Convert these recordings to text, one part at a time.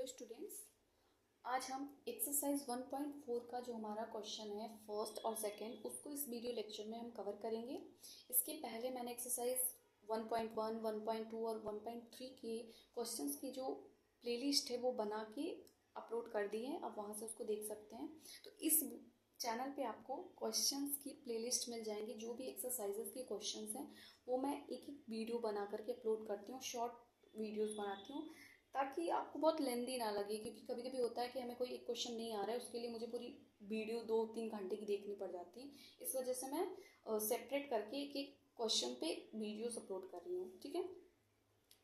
Hello students, आज हम exercise 1.4 का जो हमारा क्वेश्चन है फर्स्ट और सेकंड उसको इस वीडियो लेक्चर में हम कवर करेंगे। इसके पहले मैंने एक्सरसाइज 1.1, 1.2 और 1.3 के क्वेश्चंस की जो प्लेलिस्ट है वो बना के अपलोड कर दी है, आप वहाँ से उसको देख सकते हैं। तो इस चैनल पे आपको क्वेश्चंस की प्लेलिस्ट मिल जाएंगी। जो भी एक्सरसाइजेस के क्वेश्चंस हैं वो मैं एक एक वीडियो बना करके अपलोड करती हूँ, शॉर्ट वीडियोज़ बनाती हूँ ताकि आपको बहुत लेंदी ना लगे, क्योंकि कभी कभी होता है कि हमें कोई एक क्वेश्चन नहीं आ रहा है, उसके लिए मुझे पूरी वीडियो 2-3 घंटे की देखनी पड़ जाती है। इस वजह से मैं सेपरेट करके एक एक क्वेश्चन पे वीडियोस अपलोड कर रही हूँ, ठीक है।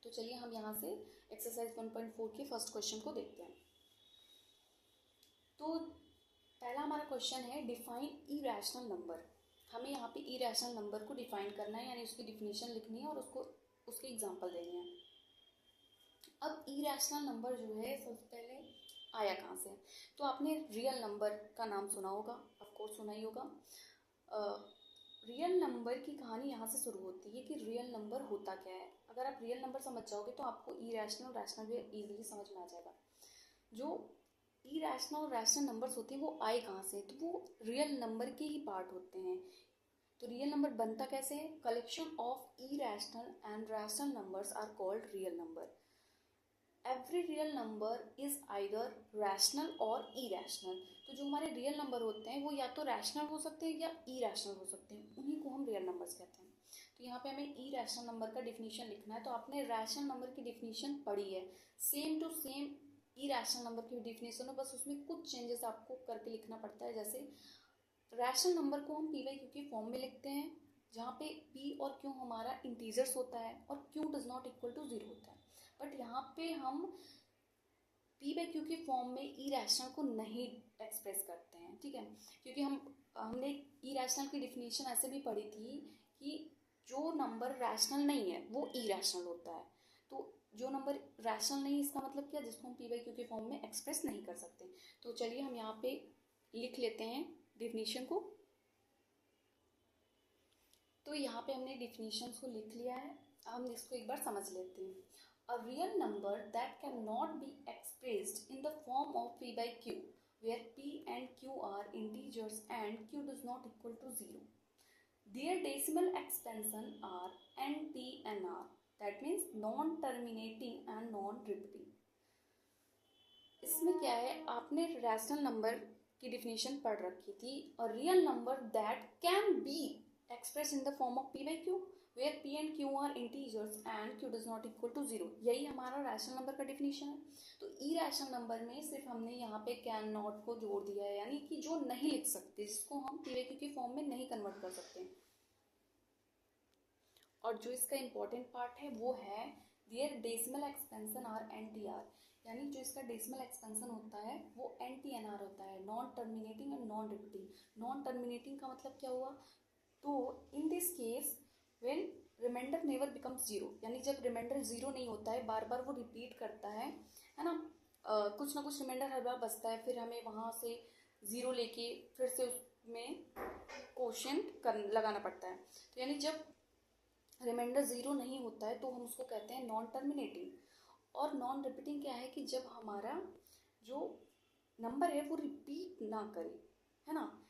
तो चलिए हम यहाँ से एक्सरसाइज 1.4 के फर्स्ट क्वेश्चन को देखते हैं। तो पहला हमारा क्वेश्चन है डिफाइन इरेशनल नंबर। हमें यहाँ पे इरेशनल नंबर को डिफाइन करना है, यानी उसकी डिफिनीशन लिखनी है और उसके एग्जाम्पल देने हैं। अब इरेशनल नंबर जो है सबसे पहले आया कहाँ से? तो आपने रियल नंबर का नाम सुना होगा, ऑफकोर्स सुना ही होगा। रियल नंबर की कहानी यहाँ से शुरू होती है कि रियल नंबर होता क्या है। अगर आप रियल नंबर समझ जाओगे तो आपको इरेशनल रैशनल भी इजीली समझ में आ जाएगा। जो इरेशनल और रैशनल नंबर्स होते हैं वो आए कहाँ से? तो वो रियल नंबर के ही पार्ट होते हैं। तो रियल नंबर बनता कैसे है? Collection of irrational and rational numbers are called real number. Every real number is either rational और इरेशनल। तो जो हमारे रियल नंबर होते हैं वो या तो रैशनल हो सकते हैं या इरेशनल हो सकते हैं, उन्हीं को हम रियल नंबर्स कहते हैं। तो यहाँ पे हमें इरेशनल नंबर का डिफिनीशन लिखना है। तो आपने रैशनल नंबर की डिफिनीशन पढ़ी है, same to same irrational number की डिफिनीशन हो, बस उसमें कुछ चेंजेस आपको करके लिखना पड़ता है। जैसे रैशनल नंबर को हम p/q के फॉर्म में लिखते हैं, जहाँ पे p और q हमारा इंटीजर्स होता है और q does not equal to 0 होता है। बट यहाँ पे हम p/q के फॉर्म में इरेशनल को नहीं एक्सप्रेस करते हैं, ठीक है। क्योंकि हमने इरेशनल की डिफिनीशन ऐसे भी पढ़ी थी कि जो नंबर रैशनल नहीं है वो इरेशनल होता है। तो जो नंबर रैशनल नहीं, इसका मतलब क्या? जिसको हम p/q के फॉर्म में एक्सप्रेस नहीं कर सकते। तो चलिए हम यहाँ पे लिख लेते हैं डिफिनीशन को। तो यहाँ पे हमने डिफिनीशंस को लिख लिया है, हम इसको एक बार समझ लेते हैं। A real number that cannot be expressed in the form of p/q, where p and q are integers and q does not equal to 0. Their decimal expansion are n, p and r. That means non-terminating and non-repeating. इसमें क्या है, आपने rational number की definition पढ़ रखी थी। और real number that can be express in the form of p/q, where p and q are integers and q does not equal to 0, यही हमारा रैशनल नंबर का डिफिनीशन है। तो इरेशनल नंबर में सिर्फ हमने यहाँ पे कैन नॉट को जोड़ दिया है, यानी कि जो नहीं लिख सकते, जिसको हम p/q के फॉर्म में नहीं कन्वर्ट कर सकते। और जो इसका इम्पोर्टेंट पार्ट है वो है their decimal expansion are NTR, यानी जो इसका डेसिमल एक्सपेंशन होता है वो NTNR होता है, non terminating and non repeating. Non terminating का मतलब क्या हुआ? तो in this case when reminder never becomes 0, यानी जब रिमाइंडर 0 नहीं होता है, बार बार वो रिपीट करता है ना। कुछ ना कुछ रिमाइंडर हर बार बचता है, फिर हमें वहाँ से 0 लेके फिर से उसमें क्वोशिएंट लगाना पड़ता है। तो यानी जब रिमाइंडर 0 नहीं होता है तो हम उसको कहते हैं नॉन टर्मिनेटिंग। और नॉन रिपीटिंग क्या है कि जब हमारा जो नंबर है वो रिपीट ना करे, है ना।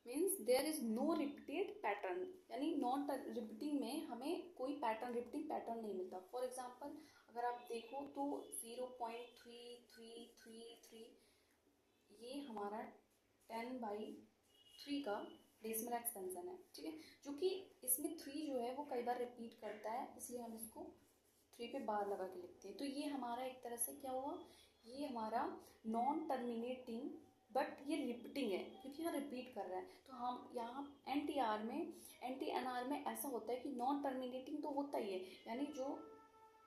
Means there is no repeated pattern, यानी नॉन रिपीटिंग में हमें कोई पैटर्न, रिपीटिंग पैटर्न नहीं मिलता। फॉर एग्जांपल अगर आप देखो तो 0.3333 ये हमारा 10/3 का डेसिमल एक्सपेंशन है, ठीक है। जो कि इसमें 3 जो है वो कई बार रिपीट करता है, इसलिए हम इसको 3 पे बार लगा के लिखते हैं। तो ये हमारा एक तरह से क्या हुआ, ये हमारा नॉन टर्मिनेटिंग बट ये रिपीटिंग है, क्योंकि यहाँ रिपीट कर रहा है। तो हम यहाँ NTNR में ऐसा होता है कि नॉन टर्मिनेटिंग तो होता ही है, यानी जो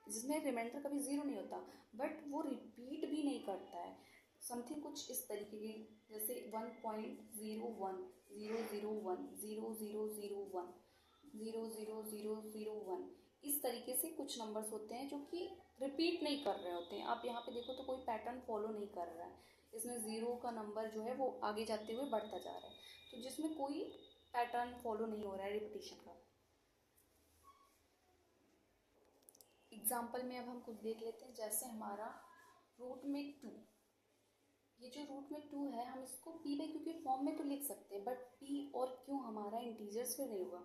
जिसमें रिमाइंडर कभी 0 नहीं होता बट वो रिपीट भी नहीं करता है। समथिंग कुछ इस तरीके की, जैसे 1.01 001 00001 00001 इस तरीके से कुछ नंबर्स होते हैं जो कि रिपीट नहीं कर रहे होते हैं। आप यहाँ पे देखो तो कोई पैटर्न फॉलो नहीं कर रहा है, इसमें 0 का नंबर जो है वो आगे जाते हुए बढ़ता जा रहा है, तो जिसमें कोई पैटर्न फॉलो नहीं हो रहा है रिपीटिशन का। एग्जाम्पल में अब हम कुछ देख लेते हैं। जैसे हमारा रूट में 2, ये जो रूट में 2 है हम इसको p बाई क्यू के फॉर्म में तो लिख सकते हैं, बट p और q हमारा इंटीजर्स में नहीं होगा।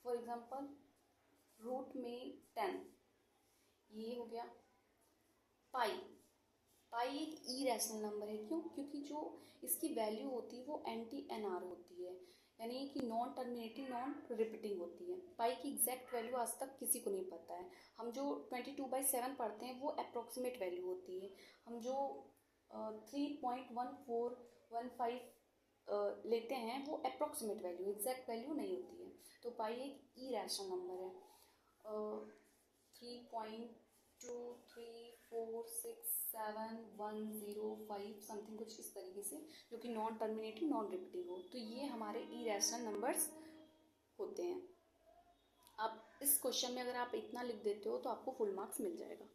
फॉर एग्जाम्पल रूट में 10, ये हो गया। पाई एक इरेशनल नंबर है, क्यों? क्योंकि जो इसकी वैल्यू होती है वो एंटी एनआर होती है, यानी कि नॉन टर्मिनेटिंग नॉन रिपीटिंग होती है। पाई की एग्जैक्ट वैल्यू आज तक किसी को नहीं पता है। हम जो 22/7 पढ़ते हैं वो अप्रोक्सीमेट वैल्यू होती है। हम जो 3.1415 लेते हैं वो अप्रोक्सीमेट वैल्यू, एग्जैक्ट वैल्यू नहीं होती है। तो पाई एक इरेशनल नंबर है। 3.23467105 समथिंग कुछ इस तरीके से, जो कि नॉन टर्मिनेटिंग नॉन रिपीटिंग हो। तो ये हमारे इरेशनल नंबर्स होते हैं। आप इस क्वेश्चन में अगर आप इतना लिख देते हो तो आपको फुल मार्क्स मिल जाएगा।